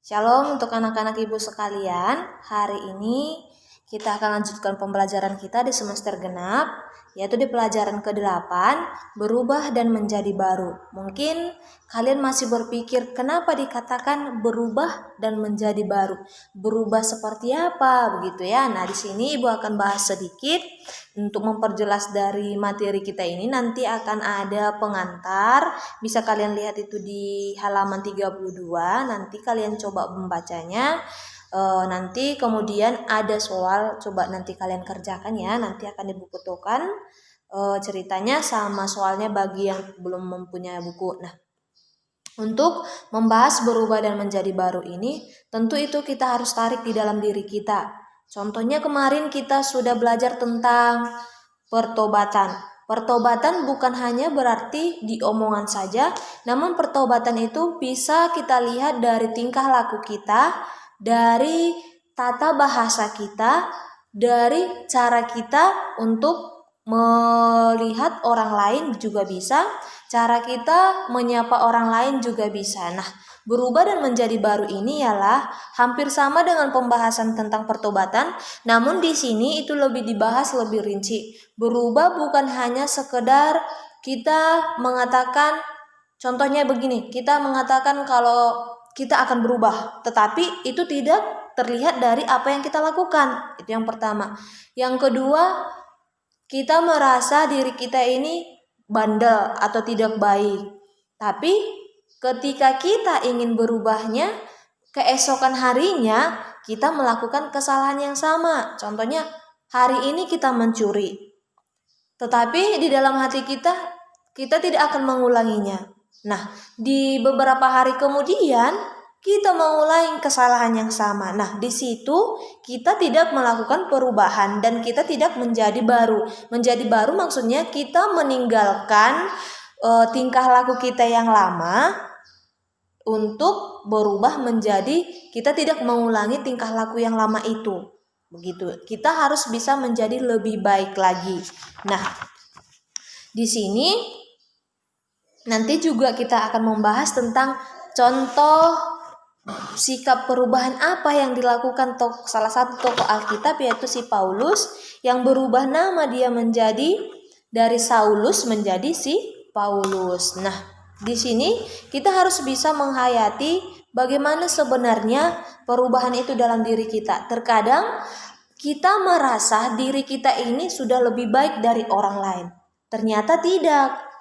Shalom untuk anak-anak ibu sekalian. Hari ini kita akan lanjutkan pembelajaran kita di semester genap, yaitu di pelajaran ke-8, berubah dan menjadi baru. Mungkin kalian masih berpikir kenapa dikatakan berubah dan menjadi baru. Berubah seperti apa begitu ya. Nah, di sini ibu akan bahas sedikit untuk memperjelas dari materi kita ini. Nanti akan ada pengantar, bisa kalian lihat itu di halaman 32. Nanti kalian coba membacanya. Nanti kemudian ada soal, coba nanti kalian kerjakan ya. Nanti akan ibu fotokan ceritanya sama soalnya bagi yang belum mempunyai buku. Nah, untuk membahas berubah dan menjadi baru ini, tentu itu kita harus tarik di dalam diri kita. Contohnya kemarin kita sudah belajar tentang pertobatan. Pertobatan bukan hanya berarti di omongan saja, namun pertobatan itu bisa kita lihat dari tingkah laku kita, dari tata bahasa kita, dari cara kita untuk melihat orang lain juga bisa, cara kita menyapa orang lain juga bisa. Nah, berubah dan menjadi baru ini ialah hampir sama dengan pembahasan tentang pertobatan, namun di sini itu lebih dibahas lebih rinci. Berubah bukan hanya sekedar kita mengatakan, contohnya begini, kita mengatakan kalau kita akan berubah, tetapi itu tidak terlihat dari apa yang kita lakukan. Itu yang pertama. Yang kedua, kita merasa diri kita ini bandel atau tidak baik. Tapi ketika kita ingin berubahnya, keesokan harinya kita melakukan kesalahan yang sama. Contohnya, hari ini kita mencuri. Tetapi di dalam hati kita tidak akan mengulanginya. Nah, di beberapa hari kemudian kita mengulangi kesalahan yang sama. Nah, di situ kita tidak melakukan perubahan dan kita tidak menjadi baru. Menjadi baru maksudnya kita meninggalkan tingkah laku kita yang lama untuk berubah menjadi kita tidak mengulangi tingkah laku yang lama itu. Begitu. Kita harus bisa menjadi lebih baik lagi. Nah, di sini nanti juga kita akan membahas tentang contoh sikap perubahan apa yang dilakukan salah satu tokoh Alkitab, yaitu si Paulus, yang berubah nama dia menjadi dari Saulus menjadi si Paulus. Nah, di sini kita harus bisa menghayati bagaimana sebenarnya perubahan itu dalam diri kita. Terkadang kita merasa diri kita ini sudah lebih baik dari orang lain. Ternyata tidak.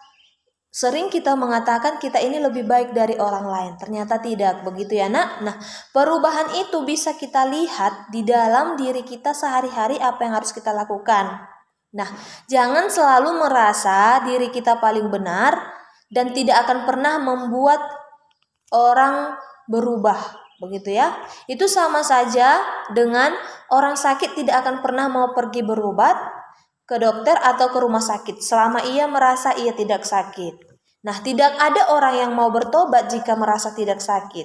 Sering kita mengatakan kita ini lebih baik dari orang lain. Ternyata tidak, begitu ya nak? Nah, perubahan itu bisa kita lihat di dalam diri kita sehari-hari apa yang harus kita lakukan. Nah, jangan selalu merasa diri kita paling benar dan tidak akan pernah membuat orang berubah, begitu ya. Itu sama saja dengan orang sakit tidak akan pernah mau pergi berobat ke dokter atau ke rumah sakit selama ia merasa ia tidak sakit. Nah, tidak ada orang yang mau bertobat jika merasa tidak sakit.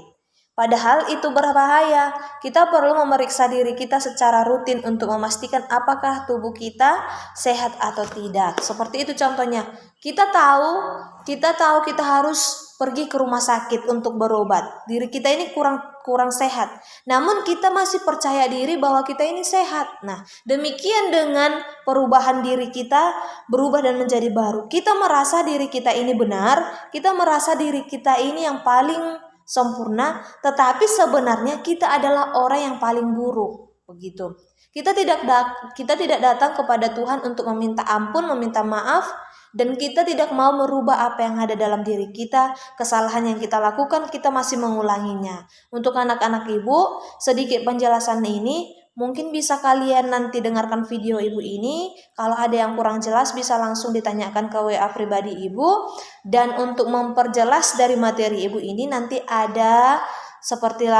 Padahal itu berbahaya. Kita perlu memeriksa diri kita secara rutin untuk memastikan apakah tubuh kita sehat atau tidak. Seperti itu contohnya. Kita tahu kita harus pergi ke rumah sakit untuk berobat. Diri kita ini kurang sehat. Namun kita masih percaya diri bahwa kita ini sehat. Nah, demikian dengan perubahan diri kita, berubah dan menjadi baru. Kita merasa diri kita ini benar, kita merasa diri kita ini yang paling sempurna, tetapi sebenarnya kita adalah orang yang paling buruk, begitu. Kita tidak datang kepada Tuhan untuk meminta ampun, meminta maaf, dan kita tidak mau merubah apa yang ada dalam diri kita. Kesalahan yang kita lakukan, kita masih mengulanginya. Untuk anak-anak ibu, sedikit penjelasan ini. Mungkin bisa kalian nanti dengarkan video ibu ini. Kalau ada yang kurang jelas bisa langsung ditanyakan ke WA pribadi ibu. Dan untuk memperjelas dari materi ibu ini nanti ada seperti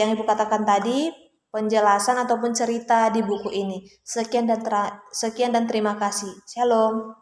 yang ibu katakan tadi, penjelasan ataupun cerita di buku ini. Sekian dan terima kasih. Shalom.